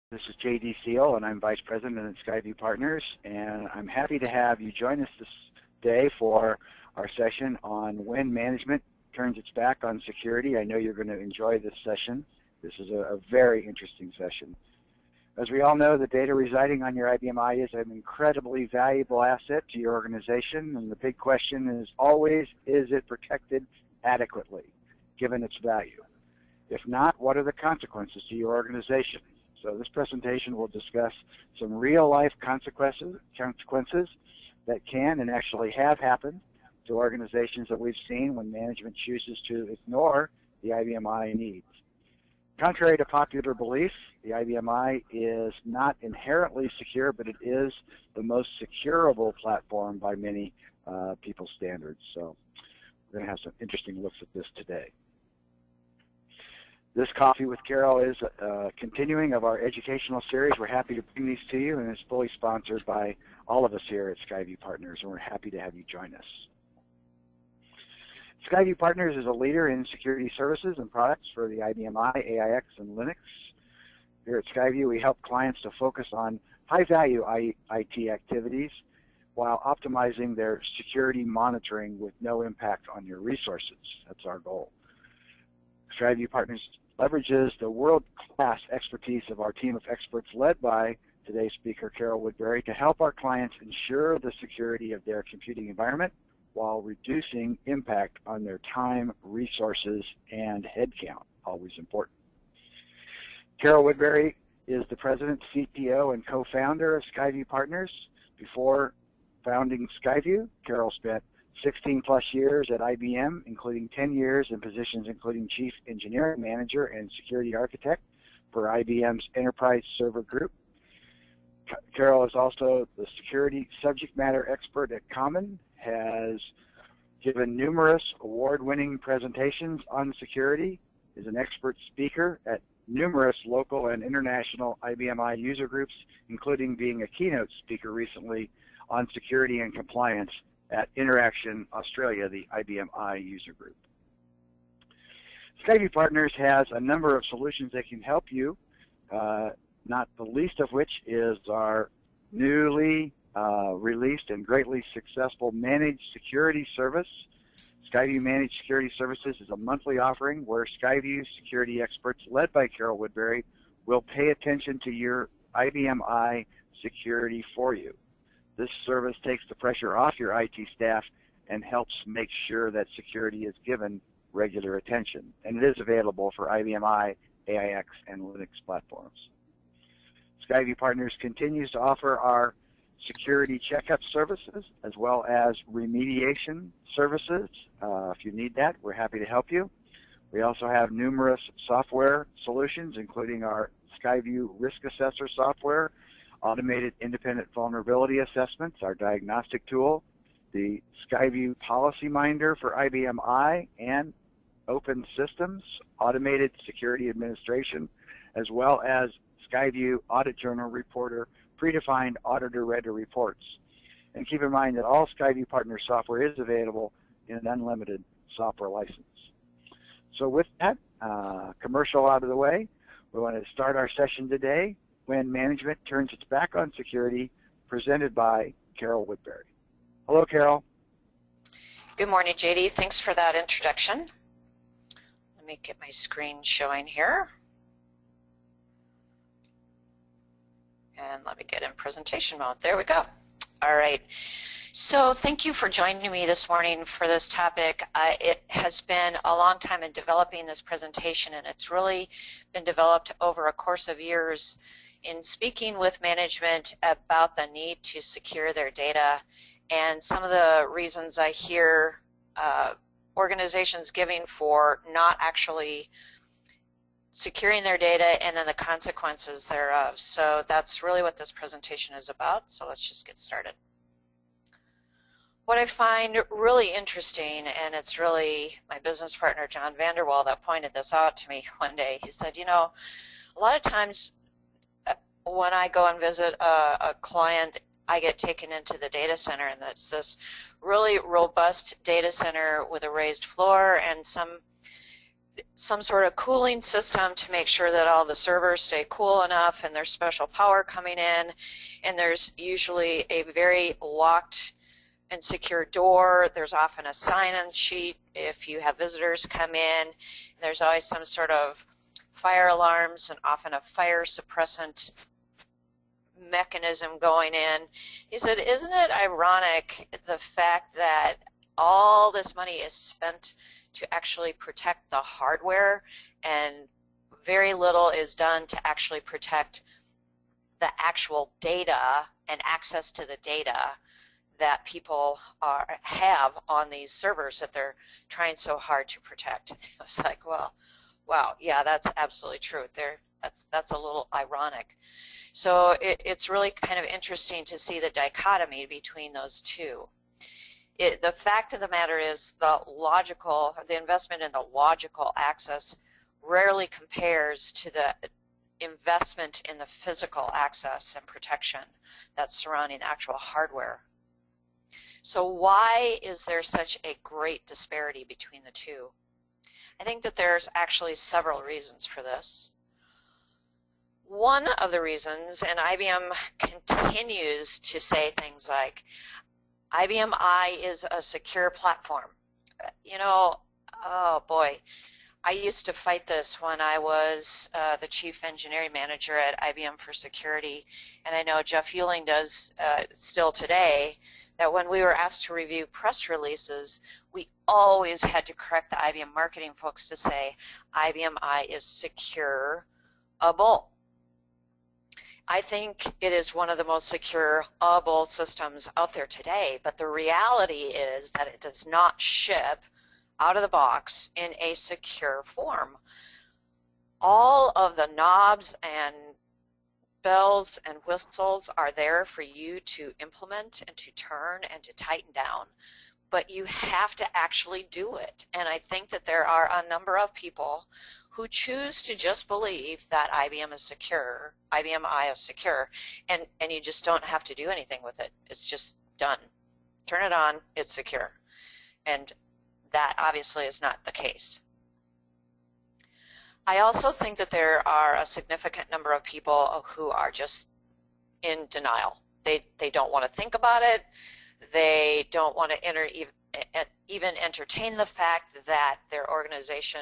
This is J.D. Seal, and I'm Vice President at Skyview Partners, and I'm happy to have you join us this day for our session on when management turns its back on security. I know you're going to enjoy this session. This is a very interesting session. As we all know, the data residing on your IBM is an incredibly valuable asset to your organization, and the big question is always, is it protected adequately, given its value? If not, what are the consequences to your organization? So this presentation will discuss some real-life consequences that can and actually have happened to organizations that we've seen when management chooses to ignore the IBM needs. Contrary to popular belief, the IBM is not inherently secure, but it is the most securable platform by many people's standards. So we're going to have some interesting looks at this today. This Coffee with Carol is a continuing of our educational series. We're happy to bring these to you, and it's fully sponsored by all of us here at Skyview Partners, and we're happy to have you join us. Skyview Partners is a leader in security services and products for the IBM AIX, and Linux. Here at Skyview, we help clients to focus on high-value IT activities while optimizing their security monitoring with no impact on your resources. That's our goal. Skyview Partners leverages the world-class expertise of our team of experts led by today's speaker, Carol Woodbury, to help our clients ensure the security of their computing environment while reducing impact on their time, resources, and headcount, always important. Carol Woodbury is the president, CTO, and co-founder of Skyview Partners. Before founding Skyview, Carol spent 16-plus years at IBM, including 10 years in positions including Chief Engineering Manager and Security Architect for IBM's Enterprise Server Group. Carol is also the security subject matter expert at Common, has given numerous award-winning presentations on security, is an expert speaker at numerous local and international IBM user groups, including being a keynote speaker recently on security and compliance at Interaction Australia, the IBM user group. Skyview Partners has a number of solutions that can help you, not the least of which is our newly released and greatly successful Managed Security Service. Skyview Managed Security Services is a monthly offering where Skyview security experts led by Carol Woodbury will pay attention to your IBM security for you. This service takes the pressure off your IT staff and helps make sure that security is given regular attention. And it is available for IBM AIX, and Linux platforms. Skyview Partners continues to offer our security checkup services as well as remediation services. If you need that, we're happy to help you. We also have numerous software solutions, including our Skyview Risk Assessor software, automated independent vulnerability assessments, our diagnostic tool, the Skyview Policy Minder for IBM and Open Systems, automated security administration, as well as Skyview Audit Journal Reporter, predefined auditor-ready reports. And keep in mind that all Skyview Partner software is available in an unlimited software license. So with that commercial out of the way, we want to start our session today, When Management Turns Its Back on Security, presented by Carol Woodbury. Hello, Carol. Good morning, JD. Thanks for that introduction. Let me get my screen showing here. And let me get in presentation mode. There we go. All right. So thank you for joining me this morning for this topic. It has been a long time in developing this presentation, and it's really been developed over a course of years in speaking with management about the need to secure their data and some of the reasons I hear organizations giving for not actually securing their data and then the consequences thereof. So that's really what this presentation is about. So let's just get started. What I find really interesting, and it's really my business partner John Vanderwall that pointed this out to me one day. He said, you know, a lot of times when I go and visit a client, I get taken into the data center, and it's this really robust data center with a raised floor and some some sort of cooling system to make sure that all the servers stay cool enough, and there's special power coming in, and there's usually a very locked and secure door. There's often a sign-in sheet if you have visitors come in. There's always some sort of fire alarms and often a fire suppressant mechanism going in. He said, isn't it ironic the fact that all this money is spent to actually protect the hardware and very little is done to actually protect the actual data and access to the data that people have on these servers that they're trying so hard to protect? I was like, well, wow, yeah, that's absolutely true. That's a little ironic. So it's really kind of interesting to see the dichotomy between those two. The fact of the matter is the investment in the logical access rarely compares to the investment in the physical access and protection that's surrounding the actual hardware. So why is there such a great disparity between the two? I think that there's actually several reasons for this. One of the reasons, and IBM continues to say things like, IBM I is a secure platform. You know, oh boy, I used to fight this when I was the chief engineering manager at IBM for security, and I know Jeff Hewling does still today, that when we were asked to review press releases, we always had to correct the IBM marketing folks to say, IBM I is secure-able. I think it is one of the most secure-able systems out there today, but the reality is that it does not ship out of the box in a secure form. All of the knobs and bells and whistles are there for you to implement and to turn and to tighten down, but you have to actually do it. And I think that there are a number of people who choose to just believe that IBM is secure, IBM I is secure, and you just don't have to do anything with it. It's just done. Turn it on, it's secure. And that obviously is not the case. I also think that there are a significant number of people who are just in denial. They don't want to think about it. They don't want to even entertain the fact that their organization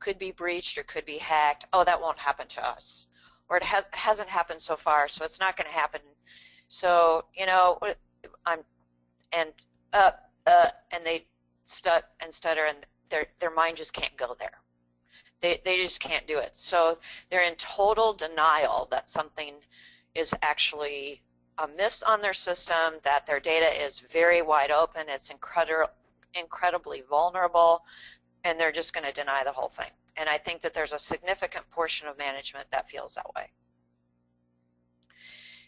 could be breached or could be hacked. Oh, that won't happen to us. Or it hasn't happened so far, so it's not going to happen. So, you know, and they stutter and their mind just can't go there. They just can't do it. So they're in total denial that something is actually amiss on their system, that their data is very wide open, it's incredibly vulnerable, and they're just going to deny the whole thing. And I think that there's a significant portion of management that feels that way.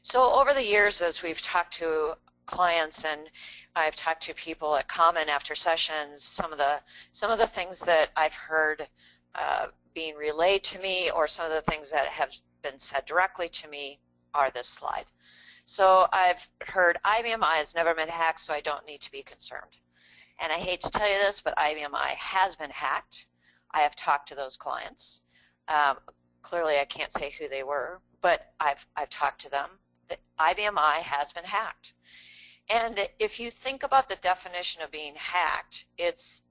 So over the years, as we've talked to clients and I've talked to people at Common after sessions, some of the things that I've heard being relayed to me, or some of the things that have been said directly to me, are this slide. So I've heard IBM I has never been hacked, so I don't need to be concerned. And I hate to tell you this, but IBM I has been hacked. I have talked to those clients. Clearly I can't say who they were, but I've talked to them. That IBM I has been hacked. And if you think about the definition of being hacked, it's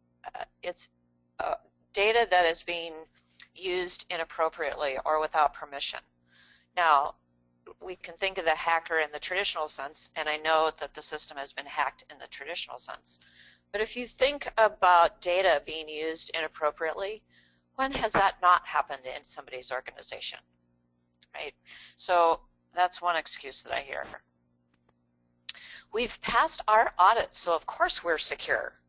data that is being used inappropriately or without permission. Now, we can think of the hacker in the traditional sense, and I know that the system has been hacked in the traditional sense. But if you think about data being used inappropriately, when has that not happened in somebody's organization, right? So that's one excuse that I hear. We've passed our audit, so of course we're secure.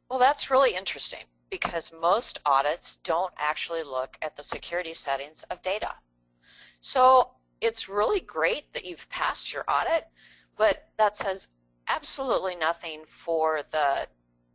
Well, that's really interesting, because most audits don't actually look at the security settings of data. So it's really great that you've passed your audit, but that says absolutely nothing for the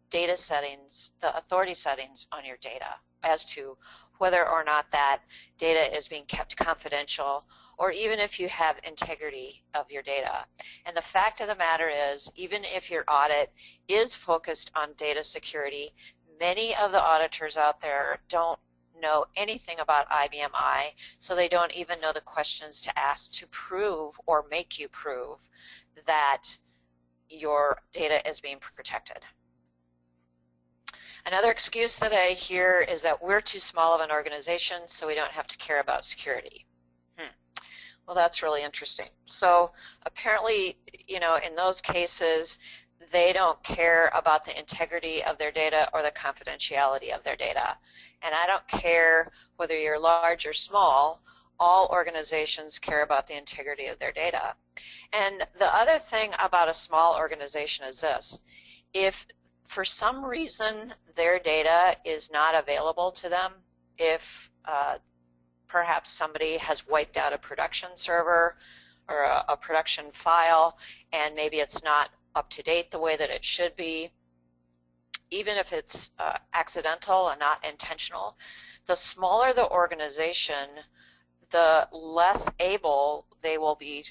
data settings, the authority settings on your data, as to whether or not that data is being kept confidential, or even if you have integrity of your data. And the fact of the matter is, even if your audit is focused on data security, many of the auditors out there don't know anything about IBM I, so they don't even know the questions to ask to prove or make you prove that your data is being protected. Another excuse that I hear is that we're too small of an organization, so we don't have to care about security. Well, that's really interesting. So apparently, you know, in those cases, they don't care about the integrity of their data or the confidentiality of their data. And I don't care whether you're large or small, all organizations care about the integrity of their data. And the other thing about a small organization is this: if for some reason their data is not available to them, if perhaps somebody has wiped out a production server or a production file, and maybe it's not up to date the way that it should be, even if it's accidental and not intentional, the smaller the organization, the less able they will be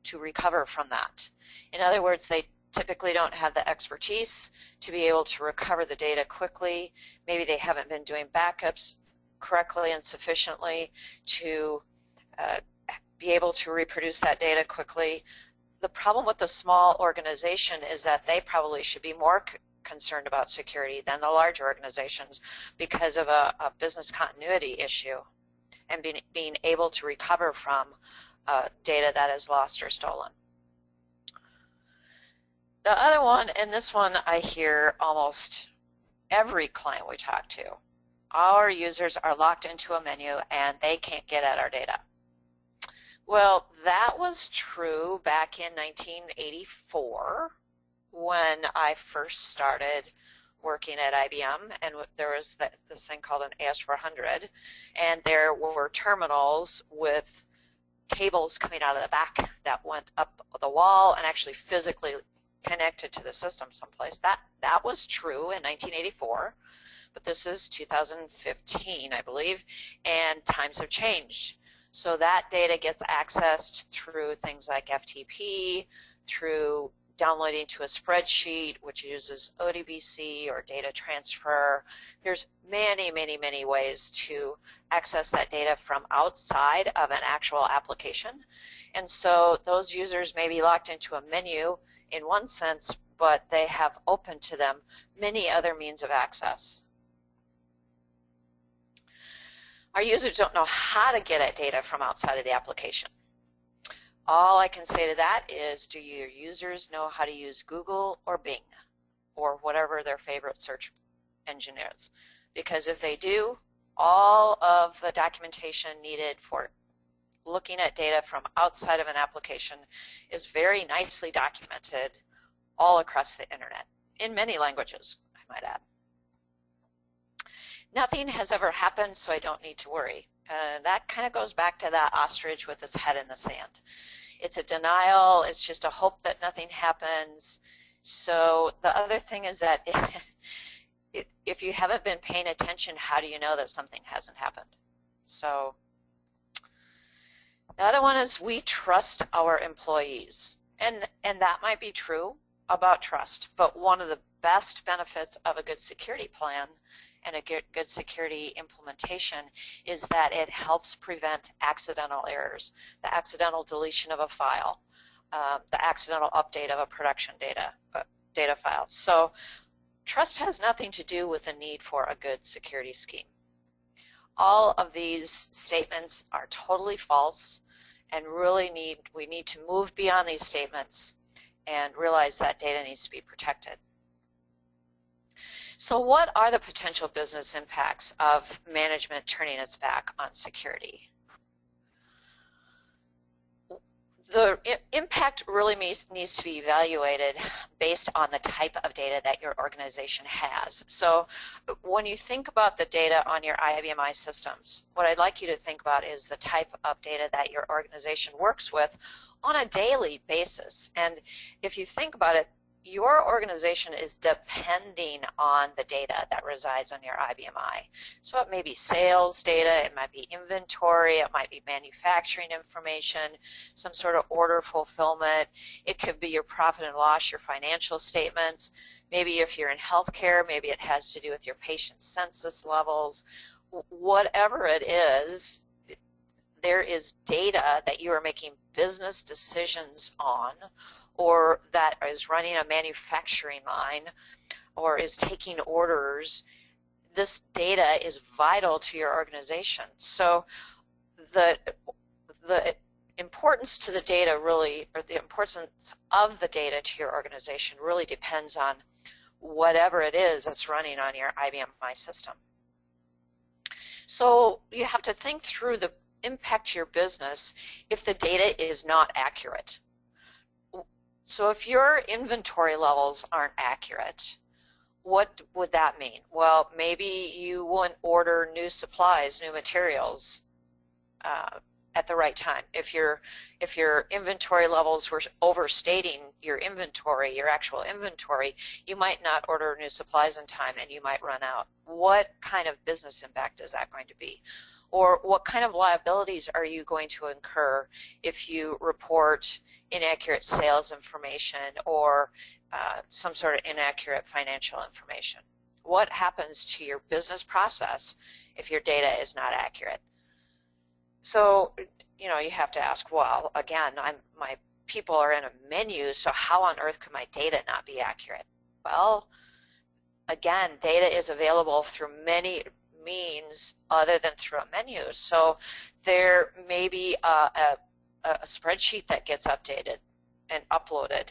to recover from that. In other words, they typically don't have the expertise to be able to recover the data quickly. Maybe they haven't been doing backups correctly and sufficiently to be able to reproduce that data quickly. The problem with the small organization is that they probably should be more concerned about security than the large organizations because of a business continuity issue and being able to recover from data that is lost or stolen. The other one, and this one I hear almost every client we talk to, our users are locked into a menu and they can't get at our data. Well, that was true back in 1984 when I first started working at IBM, and there was this thing called an AS400, and there were terminals with cables coming out of the back that went up the wall and actually physically connected to the system someplace. That was true in 1984, but this is 2015, I believe, and times have changed. So that data gets accessed through things like FTP, through downloading to a spreadsheet, which uses ODBC or data transfer. There's many, many, many ways to access that data from outside of an actual application. And so those users may be locked into a menu in one sense, but they have open to them many other means of access. Our users don't know how to get at data from outside of the application. All I can say to that is, do your users know how to use Google or Bing or whatever their favorite search engine is? Because if they do, all of the documentation needed for looking at data from outside of an application is very nicely documented all across the internet, in many languages, I might add. Nothing has ever happened, so I don't need to worry. That kind of goes back to that ostrich with its head in the sand. It's a denial, it's just a hope that nothing happens. So the other thing is that if you haven't been paying attention, how do you know that something hasn't happened? So the other one is we trust our employees. And that might be true about trust, but one of the best benefits of a good security plan and a good security implementation is that it helps prevent accidental errors, the accidental deletion of a file, the accidental update of a production data file. So trust has nothing to do with the need for a good security scheme. All of these statements are totally false, and really we need to move beyond these statements and realize that data needs to be protected. So what are the potential business impacts of management turning its back on security? The impact really needs to be evaluated based on the type of data that your organization has. So when you think about the data on your IBM I systems, what I'd like you to think about is the type of data that your organization works with on a daily basis. And if you think about it, your organization is depending on the data that resides on your IBM I. So it may be sales data, it might be inventory, it might be manufacturing information, some sort of order fulfillment. It could be your profit and loss, your financial statements. Maybe if you're in healthcare, maybe it has to do with your patient census levels. Whatever it is, there is data that you are making business decisions on, or that is running a manufacturing line, or is taking orders. This data is vital to your organization. So the importance to the data really, or the importance of the data to your organization really depends on whatever it is that's running on your IBM My system. So you have to think through the impact to your business if the data is not accurate. So if your inventory levels aren't accurate, what would that mean? Well, maybe you wouldn't order new supplies, new materials at the right time. If your inventory levels were overstating your inventory, your actual inventory, you might not order new supplies in time and you might run out. What kind of business impact is that going to be? Or what kind of liabilities are you going to incur if you report inaccurate sales information or some sort of inaccurate financial information? What happens to your business process if your data is not accurate? So, you know, you have to ask, well, again, my people are in a menu, so how on earth could my data not be accurate? Well, again, data is available through many means other than through a menu. So there may be a spreadsheet that gets updated and uploaded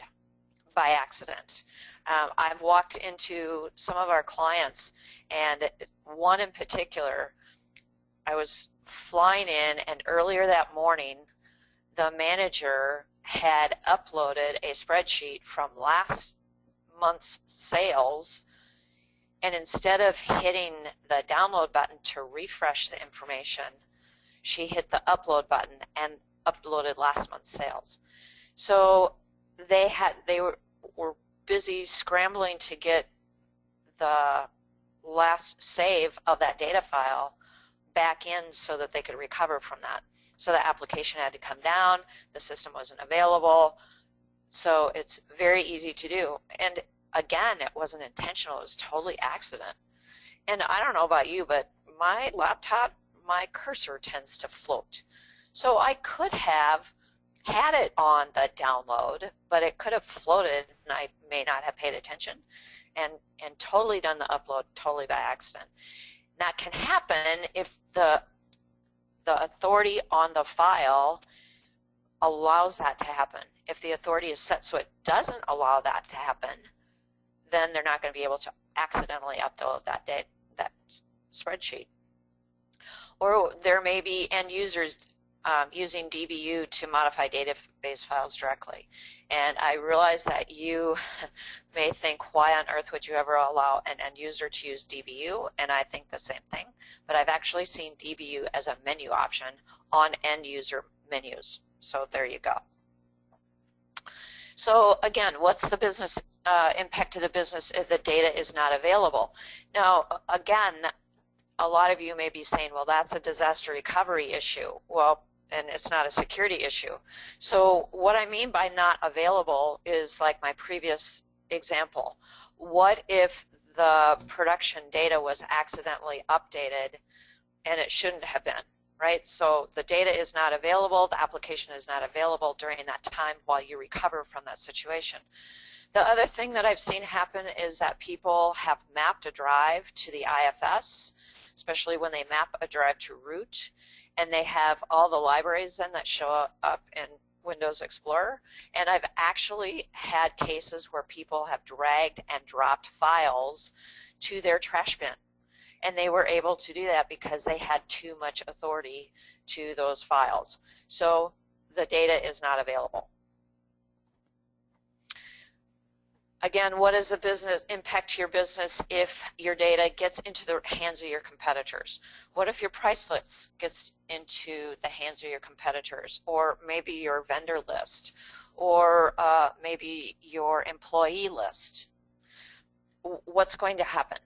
by accident. I've walked into some of our clients, and one in particular, I was flying in, and earlier that morning, the manager had uploaded a spreadsheet from last month's sales, and instead of hitting the download button to refresh the information, she hit the upload button and uploaded last month's sales. So they were busy scrambling to get the last save of that data file back in so that they could recover from that. So the application had to come down, the system wasn't available, so it's very easy to do. And again, it wasn't intentional, it was totally accident. And I don't know about you, but my laptop, my cursor tends to float. So I could have had it on the download, but it could have floated and I may not have paid attention and totally done the upload totally by accident. That can happen if the authority on the file allows that to happen. If the authority is set so it doesn't allow that to happen, then they're not going to be able to accidentally upload that spreadsheet. Or there may be end users using DBU to modify database files directly. And I realize that you may think, why on earth would you ever allow an end user to use DBU? And I think the same thing. But I've actually seen DBU as a menu option on end user menus. So there you go. So again, what's the business impact to the business if the data is not available? Now, again, a lot of you may be saying, well, that's a disaster recovery issue. Well, and it's not a security issue. So what I mean by not available is like my previous example. What if the production data was accidentally updated and it shouldn't have been, right? So the data is not available, the application is not available during that time while you recover from that situation. The other thing that I've seen happen is that people have mapped a drive to the IFS, especially when they map a drive to root, and they have all the libraries then that show up in Windows Explorer. And I've actually had cases where people have dragged and dropped files to their trash bin. And they were able to do that because they had too much authority to those files. So the data is not available. Again, what is the business impact to your business if your data gets into the hands of your competitors? What if your price list gets into the hands of your competitors, or maybe your vendor list, or maybe your employee list? What's going to happen?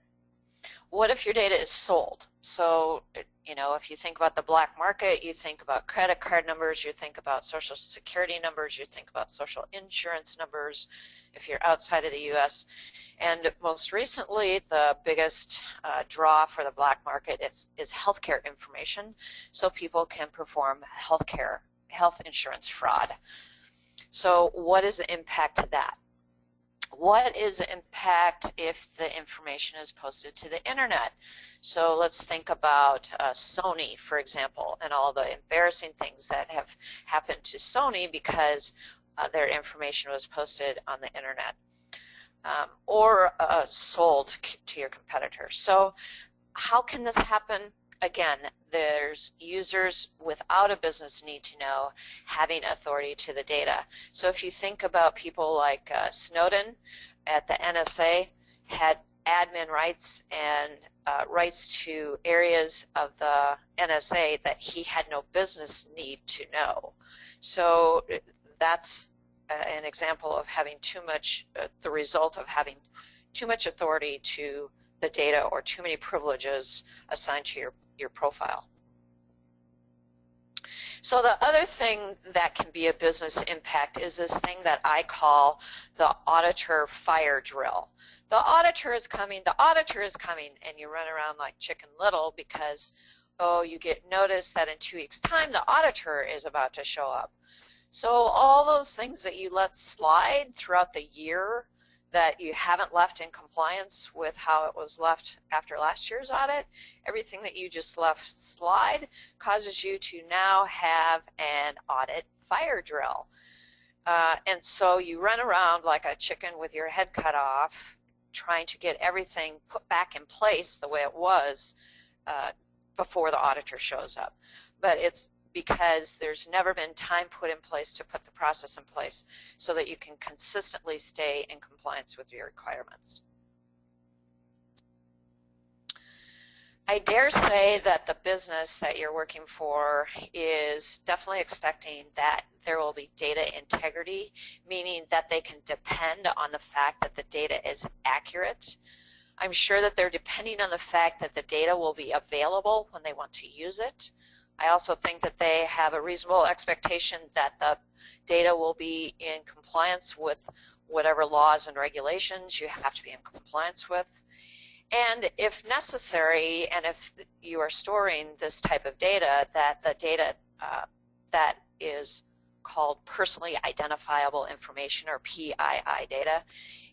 What if your data is sold? So, you know, if you think about the black market, you think about credit card numbers, you think about social security numbers, you think about social insurance numbers if you're outside of the U.S. And most recently, the biggest draw for the black market is healthcare information, so people can perform health insurance fraud. So what is the impact to that? What is the impact if the information is posted to the internet? So let's think about Sony, for example, and all the embarrassing things that have happened to Sony because their information was posted on the internet or sold to your competitor. So how can this happen? Again, there's users without a business need to know having authority to the data. So if you think about people like Snowden at the NSA had admin rights and rights to areas of the NSA that he had no business need to know. So that's an example of having too much, the result of having too much authority to the data or too many privileges assigned to your profile. So the other thing that can be a business impact is this thing that I call the auditor fire drill. The auditor is coming, and you run around like Chicken Little because, oh, you get notice that in 2 weeks' time the auditor is about to show up. So all those things that you let slide throughout the year that you haven't left in compliance with how it was left after last year's audit, everything that you just left slide causes you to now have an audit fire drill. And so you run around like a chicken with your head cut off, trying to get everything put back in place the way it was before the auditor shows up. But it's because there's never been time put in place to put the process in place so that you can consistently stay in compliance with your requirements. I dare say that the business that you're working for is definitely expecting that there will be data integrity, meaning that they can depend on the fact that the data is accurate. I'm sure that they're depending on the fact that the data will be available when they want to use it. I also think that they have a reasonable expectation that the data will be in compliance with whatever laws and regulations you have to be in compliance with. And if necessary, and if you are storing this type of data, that the data that is called personally identifiable information, or PII data,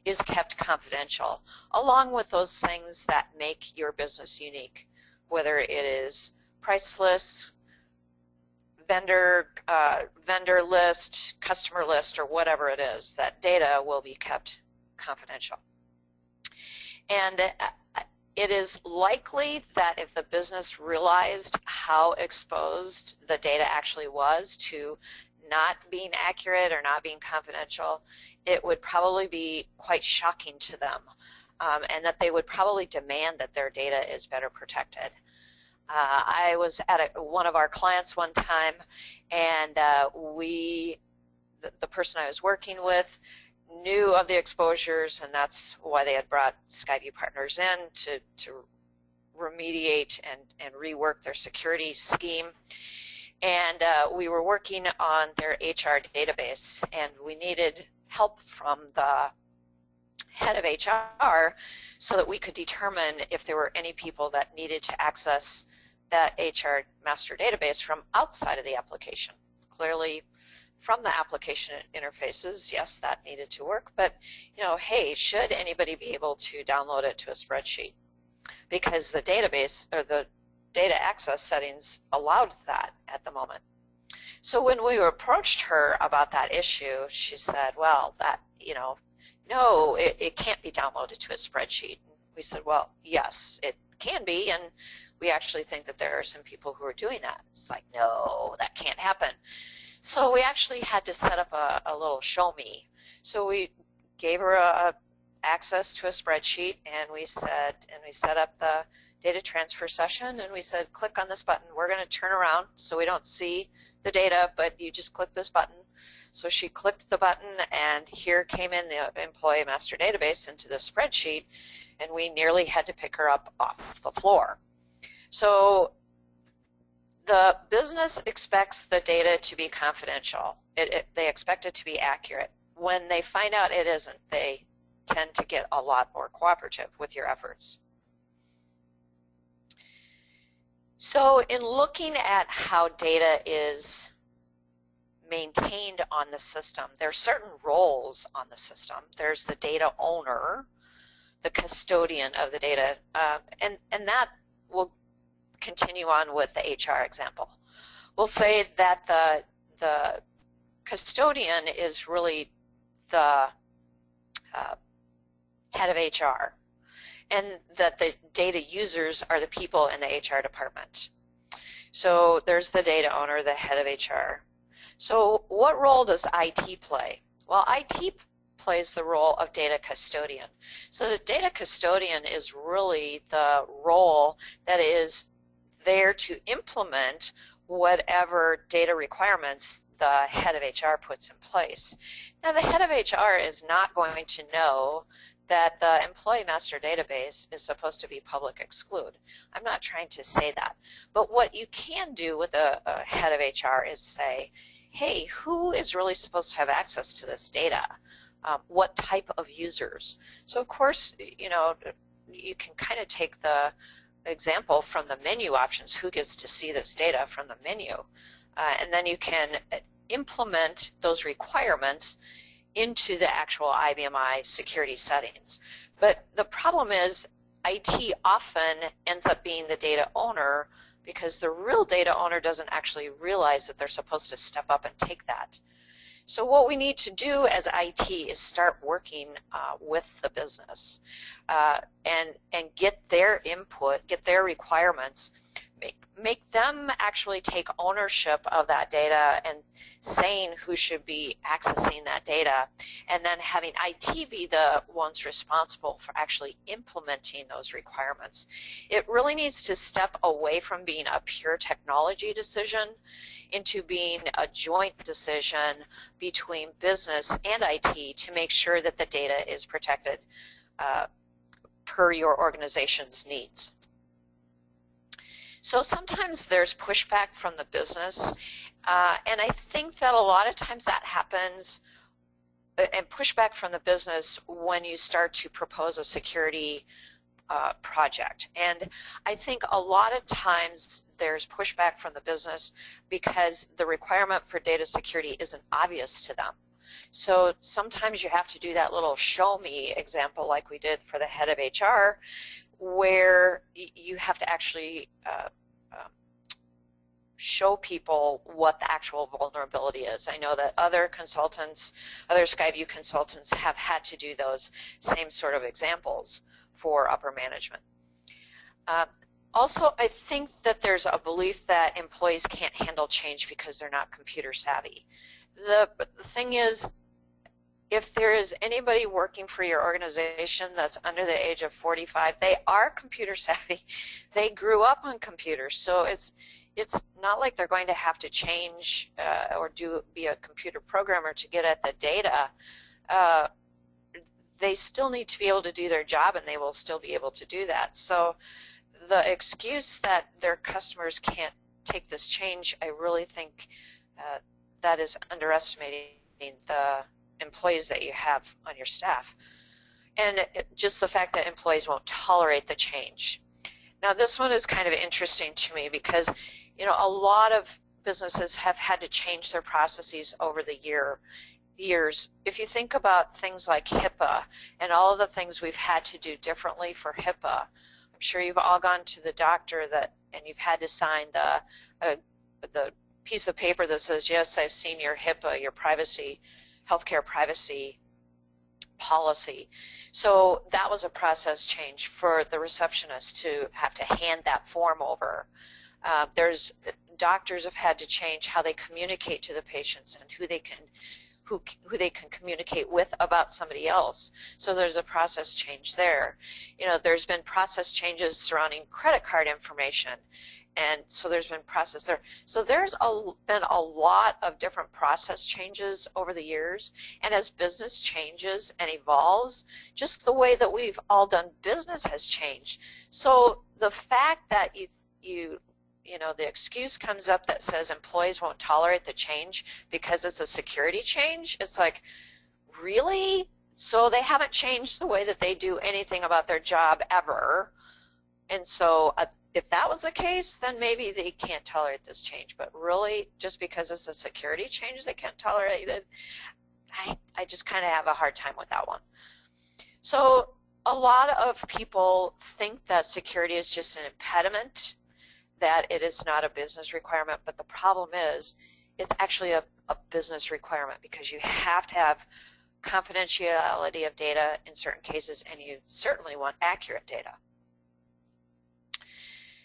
is kept confidential, along with those things that make your business unique, whether it is price lists, vendor list, customer list, or whatever it is. That data will be kept confidential. And it is likely that if the business realized how exposed the data actually was to not being accurate or not being confidential, it would probably be quite shocking to them, and that they would probably demand that their data is better protected. I was at one of our clients one time, and the person I was working with knew of the exposures, and that's why they had brought Skyview Partners in to remediate and rework their security scheme. And we were working on their HR database, and we needed help from the head of HR so that we could determine if there were any people that needed to access that HR master database from outside of the application. Clearly, from the application interfaces, yes, that needed to work, but, you know, hey, should anybody be able to download it to a spreadsheet? Because the database, or the data access settings, allowed that at the moment. So when we approached her about that issue, she said, well, that, you know, no, it can't be downloaded to a spreadsheet. We said, well, yes, it can be, and we actually think that there are some people who are doing that. It's like, no, that can't happen. So we actually had to set up a little show me. So we gave her access to a spreadsheet, and we set up the data transfer session, and we said, click on this button. We're going to turn around so we don't see the data, but you just click this button. So she clicked the button, and here came in the employee master database into the spreadsheet, and we nearly had to pick her up off the floor. So the business expects the data to be confidential. They expect it to be accurate. When they find out it isn't, they tend to get a lot more cooperative with your efforts. So in looking at how data is maintained on the system, there are certain roles on the system. There's the data owner, the custodian of the data, and that will continue on with the HR example. We'll say that the custodian is really the head of HR, and that the data users are the people in the HR department. So there's the data owner, the head of HR. So what role does IT play? Well, IT plays the role of data custodian. So the data custodian is really the role that is there to implement whatever data requirements the head of HR puts in place. Now, the head of HR is not going to know that the employee master database is supposed to be public exclude. I'm not trying to say that. But what you can do with a head of HR is say, hey, who is really supposed to have access to this data? What type of users? So of course, you know, you can kind of take the example from the menu options, who gets to see this data from the menu. And then you can implement those requirements into the actual IBMI security settings. But the problem is IT often ends up being the data owner because the real data owner doesn't actually realize that they're supposed to step up and take that. So what we need to do as IT is start working with the business and get their input, get their requirements, make them actually take ownership of that data and saying who should be accessing that data, and then having IT be the ones responsible for actually implementing those requirements. It really needs to step away from being a pure technology decision into being a joint decision between business and IT to make sure that the data is protected per your organization's needs. So sometimes there's pushback from the business, and I think that a lot of times that happens, and pushback from the business when you start to propose a security project. And I think a lot of times there's pushback from the business because the requirement for data security isn't obvious to them. So sometimes you have to do that little show me example like we did for the head of HR, where you have to actually show people what the actual vulnerability is. I know that other consultants, other Skyview consultants have had to do those same sort of examples for upper management. Also, I think that there's a belief that employees can't handle change because they're not computer savvy. The thing is, if there is anybody working for your organization that's under the age of 45, they are computer savvy. They grew up on computers, so it's not like they're going to have to change or be a computer programmer to get at the data. They still need to be able to do their job, and they will still be able to do that. So the excuse that their customers can't take this change, I really think that is underestimating the employees that you have on your staff. And just the fact that employees won't tolerate the change. Now this one is kind of interesting to me because, you know, a lot of businesses have had to change their processes over the years. If you think about things like HIPAA and all of the things we've had to do differently for HIPAA, I'm sure you've all gone to the doctor and you've had to sign the piece of paper that says, yes, I've seen your HIPAA, your healthcare privacy policy. So that was a process change for the receptionist to have to hand that form over. Doctors have had to change how they communicate to the patients and who they can communicate with about somebody else. So there's a process change there. You know, there's been process changes surrounding credit card information, and so there's been process there. So there's been a lot of different process changes over the years, and as business changes and evolves, just the way that we've all done business has changed. So the fact that the excuse comes up that says employees won't tolerate the change because it's a security change. It's like, really? So they haven't changed the way that they do anything about their job ever. And so if that was the case, then maybe they can't tolerate this change. But really, just because it's a security change, they can't tolerate it? I just kind of have a hard time with that one. So a lot of people think that security is just an impediment, that it is not a business requirement, but the problem is it's actually a business requirement, because you have to have confidentiality of data in certain cases, and you certainly want accurate data.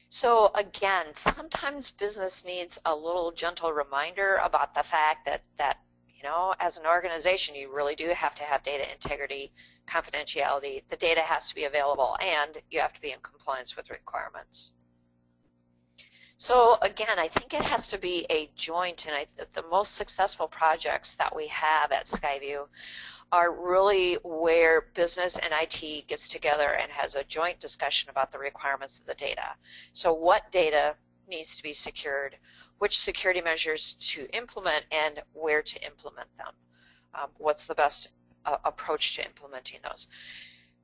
So again, sometimes business needs a little gentle reminder about the fact that as an organization, you really do have to have data integrity, confidentiality. The data has to be available, and you have to be in compliance with requirements. So again, I think it has to be a joint, and the most successful projects that we have at Skyview are really where business and IT gets together and has a joint discussion about the requirements of the data. So what data needs to be secured, which security measures to implement, and where to implement them. What's the best approach to implementing those?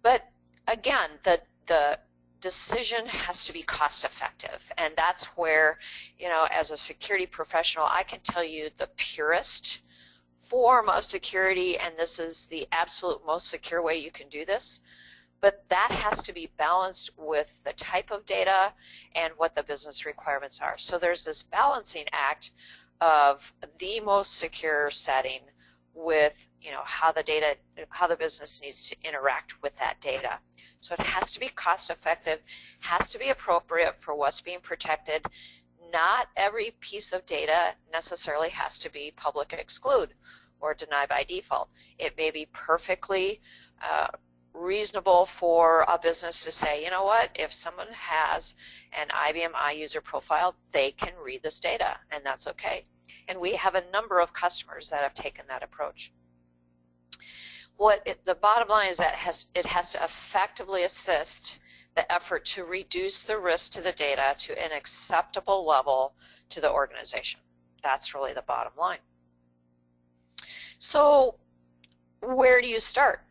But again, the decision has to be cost effective, and that's where, as a security professional, I can tell you the purest form of security, and this is the absolute most secure way you can do this, but that has to be balanced with the type of data and what the business requirements are. So there's this balancing act of the most secure setting with how the business needs to interact with that data. So it has to be cost effective, has to be appropriate for what's being protected. Not every piece of data necessarily has to be public exclude or deny by default. It may be perfectly reasonable for a business to say, you know what, if someone has an IBM iUser profile, they can read this data, and that's okay. And we have a number of customers that have taken that approach. The bottom line is that it has to effectively assist the effort to reduce the risk to the data to an acceptable level to the organization. That's really the bottom line. So where do you start?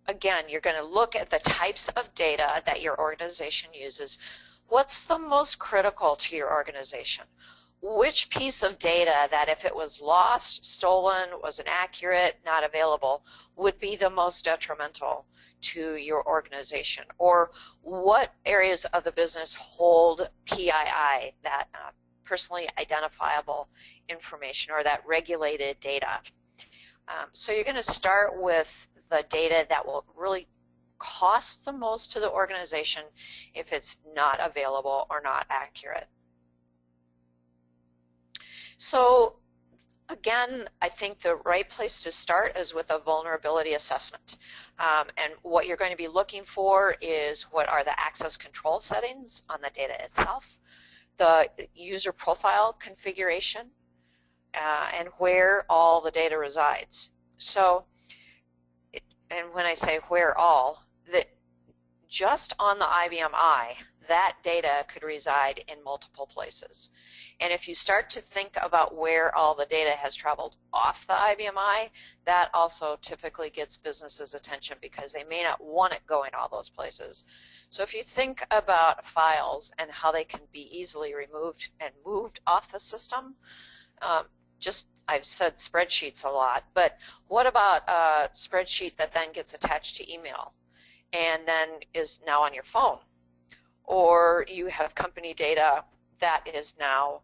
Again, you're going to look at the types of data that your organization uses. What's the most critical to your organization? Which piece of data that if it was lost, stolen, was inaccurate, not available, would be the most detrimental to your organization? Or what areas of the business hold PII, that personally identifiable information, or that regulated data? So you're going to start with the data that will really cost the most to the organization if it's not available or not accurate. So again, I think the right place to start is with a vulnerability assessment. And what you're going to be looking for is what are the access control settings on the data itself, the user profile configuration, and where all the data resides. So, and when I say where all, that just on the IBM I, that data could reside in multiple places. And if you start to think about where all the data has traveled off the IBM I, that also typically gets businesses' attention, because they may not want it going all those places. So if you think about files and how they can be easily removed and moved off the system, I've said spreadsheets a lot, but what about a spreadsheet that then gets attached to email and then is now on your phone? Or you have company data that is now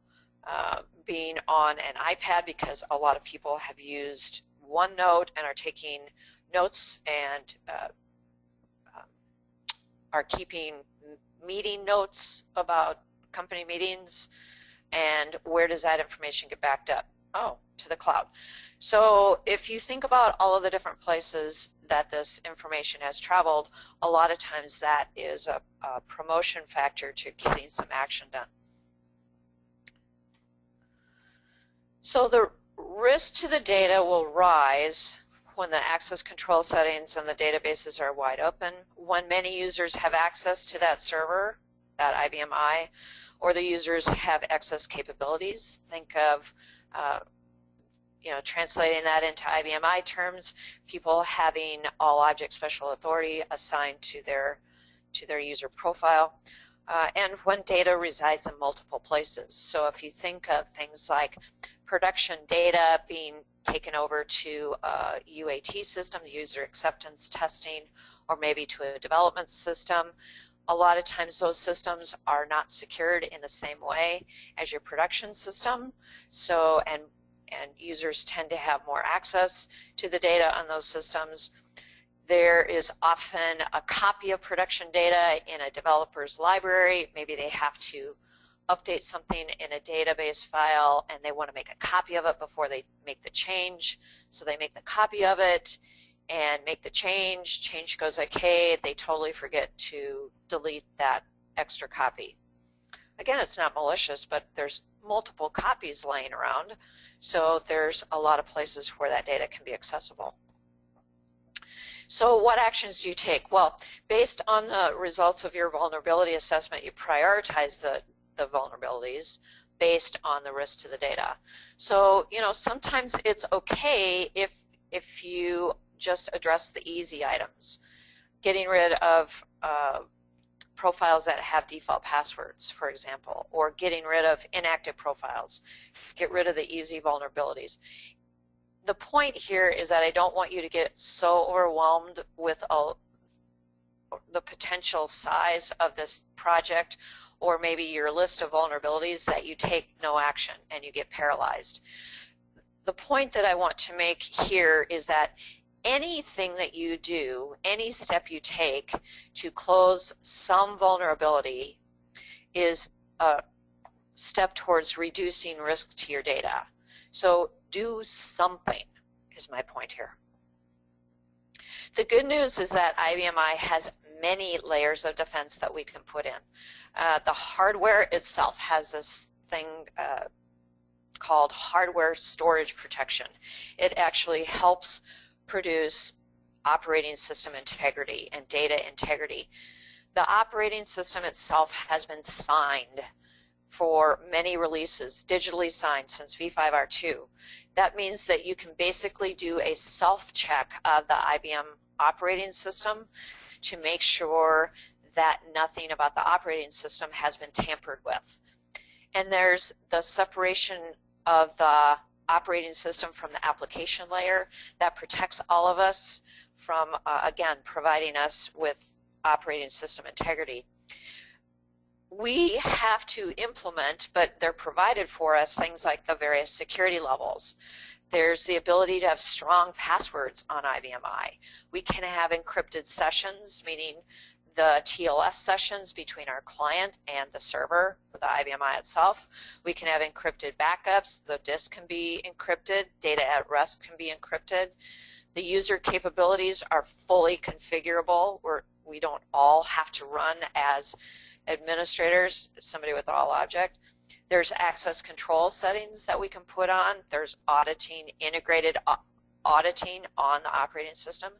being on an iPad, because a lot of people have used OneNote and are taking notes and are keeping meeting notes about company meetings. And where does that information get backed up? Oh, to the cloud. So if you think about all of the different places that this information has traveled, a lot of times that is a promotion factor to getting some action done. So the risk to the data will rise when the access control settings and the databases are wide open, when many users have access to that server that IBMI, or the users have excess capabilities. Think of translating that into IBMI terms, people having all object special authority assigned to their user profile, and when data resides in multiple places. So if you think of things like production data being taken over to a UAT system, the user acceptance testing, or maybe to a development system, a lot of times those systems are not secured in the same way as your production system. So, and users tend to have more access to the data on those systems. There is often a copy of production data in a developer's library. Maybe they have to update something in a database file and they want to make a copy of it before they make the change. So they make the copy of it and make the change. Change goes okay. They totally forget to delete that extra copy. Again, it's not malicious, but there's multiple copies laying around. So there's a lot of places where that data can be accessible. So what actions do you take? Well, based on the results of your vulnerability assessment, you prioritize the vulnerabilities based on the risk to the data. So, sometimes it's okay if you just address the easy items. Getting rid of profiles that have default passwords, for example, or getting rid of inactive profiles. Get rid of the easy vulnerabilities. The point here is that I don't want you to get so overwhelmed with the potential size of this project or maybe your list of vulnerabilities that you take no action and you get paralyzed. The point that I want to make here is that anything that you do, any step you take to close some vulnerability is a step towards reducing risk to your data. So do something is my point here. The good news is that IBMI has many layers of defense that we can put in. The hardware itself has this thing called hardware storage protection. It actually helps produce operating system integrity and data integrity. The operating system itself has been signed for many releases, digitally signed since v5.r2. That means that you can basically do a self-check of the IBM operating system to make sure that nothing about the operating system has been tampered with. And there's the separation of the operating system from the application layer that protects all of us from, again, providing us with operating system integrity. We have to implement, but they're provided for us, things like the various security levels. There's the ability to have strong passwords on IBMI. We can have encrypted sessions, meaning the TLS sessions between our client and the server with the IBMI itself. We can have encrypted backups. The disk can be encrypted. Data at rest can be encrypted. The user capabilities are fully configurable. We don't all have to run as administrators, somebody with all object. There's access control settings that we can put on. There's auditing, integrated auditing on the operating system.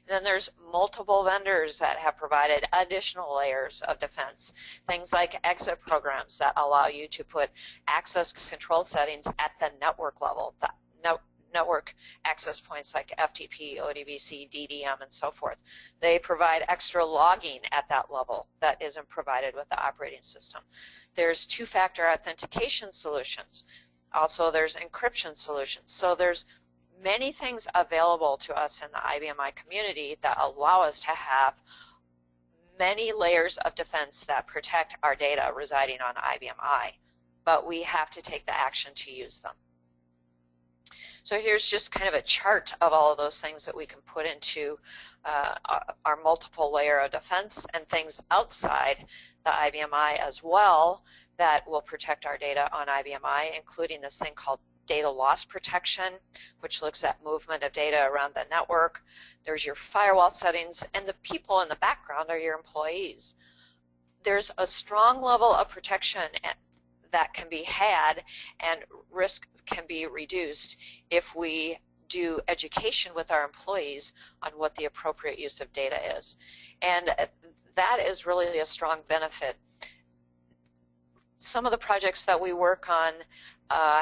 And then there's multiple vendors that have provided additional layers of defense. Things like exit programs that allow you to put access control settings at the network level, the network access points like FTP, ODBC, DDM, and so forth. They provide extra logging at that level that isn't provided with the operating system. There's two-factor authentication solutions. Also, there's encryption solutions. So there's many things available to us in the IBMI community that allow us to have many layers of defense that protect our data residing on IBMI, but we have to take the action to use them. So here's just kind of a chart of all of those things that we can put into our multiple layer of defense and things outside the IBMI as well that will protect our data on IBMI, including this thing called data loss protection, which looks at movement of data around the network. There's your firewall settings, and the people in the background are your employees. There's a strong level of protection that can be had, and risk can be reduced if we do education with our employees on what the appropriate use of data is. And that is really a strong benefit. some of the projects that we work on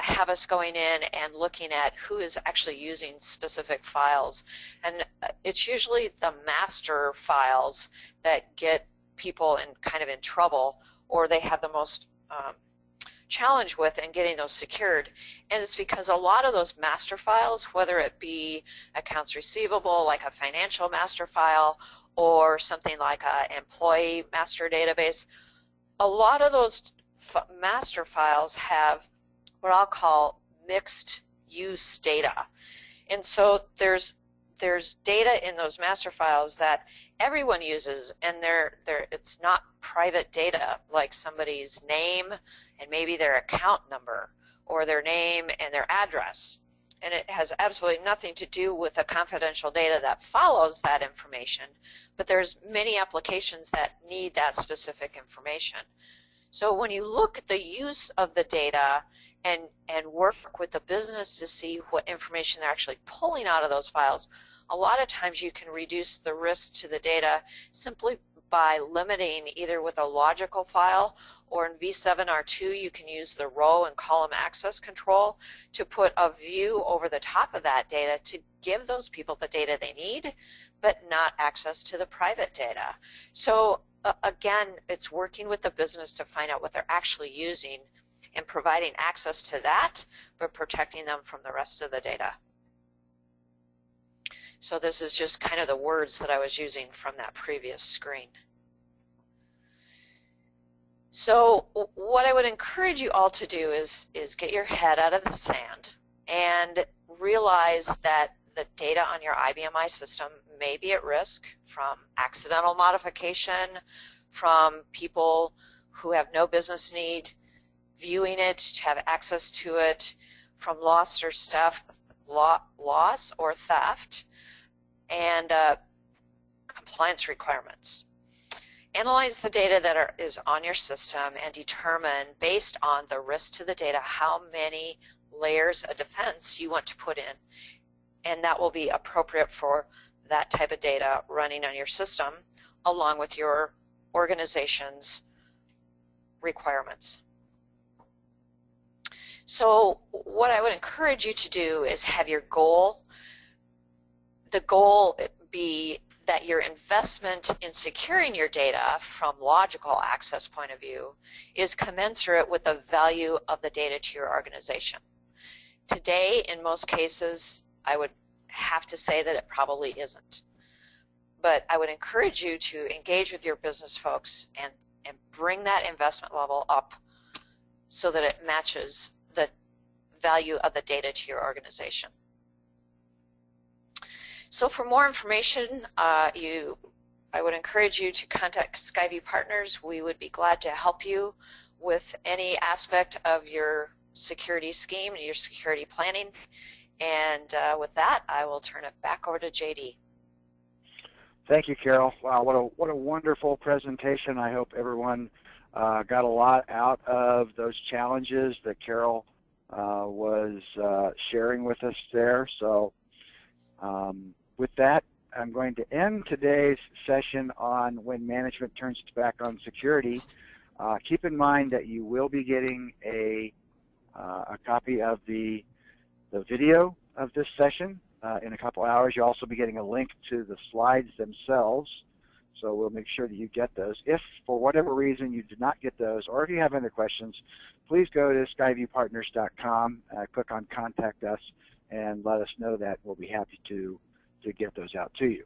have us going in and looking at who is actually using specific files. And it's usually the master files that get people in kind of in trouble, or they have the most challenge with in getting those secured. And it's because a lot of those master files, whether it be accounts receivable, like a financial master file, or something like an employee master database, a lot of those master files have what I'll call mixed use data. And so there's data in those master files that everyone uses, and it's not private data, like somebody's name and maybe their account number, or their name and their address. And it has absolutely nothing to do with the confidential data that follows that information, but there's many applications that need that specific information. So when you look at the use of the data and work with the business to see what information they're actually pulling out of those files, a lot of times you can reduce the risk to the data simply by limiting either with a logical file, or in V7R2 you can use the row and column access control to put a view over the top of that data to give those people the data they need, but not access to the private data. So again, it's working with the business to find out what they're actually using and providing access to that, but protecting them from the rest of the data. So this is just kind of the words that I was using from that previous screen. So what I would encourage you all to do is get your head out of the sand and realize that the data on your IBMI system may be at risk from accidental modification, from people who have no business need viewing it, to have access to it, from loss or theft, and compliance requirements. Analyze the data that is on your system and determine, based on the risk to the data, how many layers of defense you want to put in, and that will be appropriate for that type of data running on your system, along with your organization's requirements. So what I would encourage you to do is have your goal, the goal be that your investment in securing your data from logical access point of view is commensurate with the value of the data to your organization. Today, in most cases, I would have to say that it probably isn't. But I would encourage you to engage with your business folks and bring that investment level up so that it matches the value of the data to your organization. So for more information, I would encourage you to contact Skyview Partners. We would be glad to help you with any aspect of your security scheme and your security planning. And with that, I will turn it back over to JD. Thank you, Carol. Wow, what a wonderful presentation. I hope everyone got a lot out of those challenges that Carol was sharing with us there. So with that, I'm going to end today's session on when management turns its back on security. Keep in mind that you will be getting a copy of the video of this session in a couple hours. You'll also be getting a link to the slides themselves, so we'll make sure that you get those. If for whatever reason you did not get those, or if you have other questions, please go to skyviewpartners.com, click on Contact Us, and let us know that. We'll be happy to get those out to you.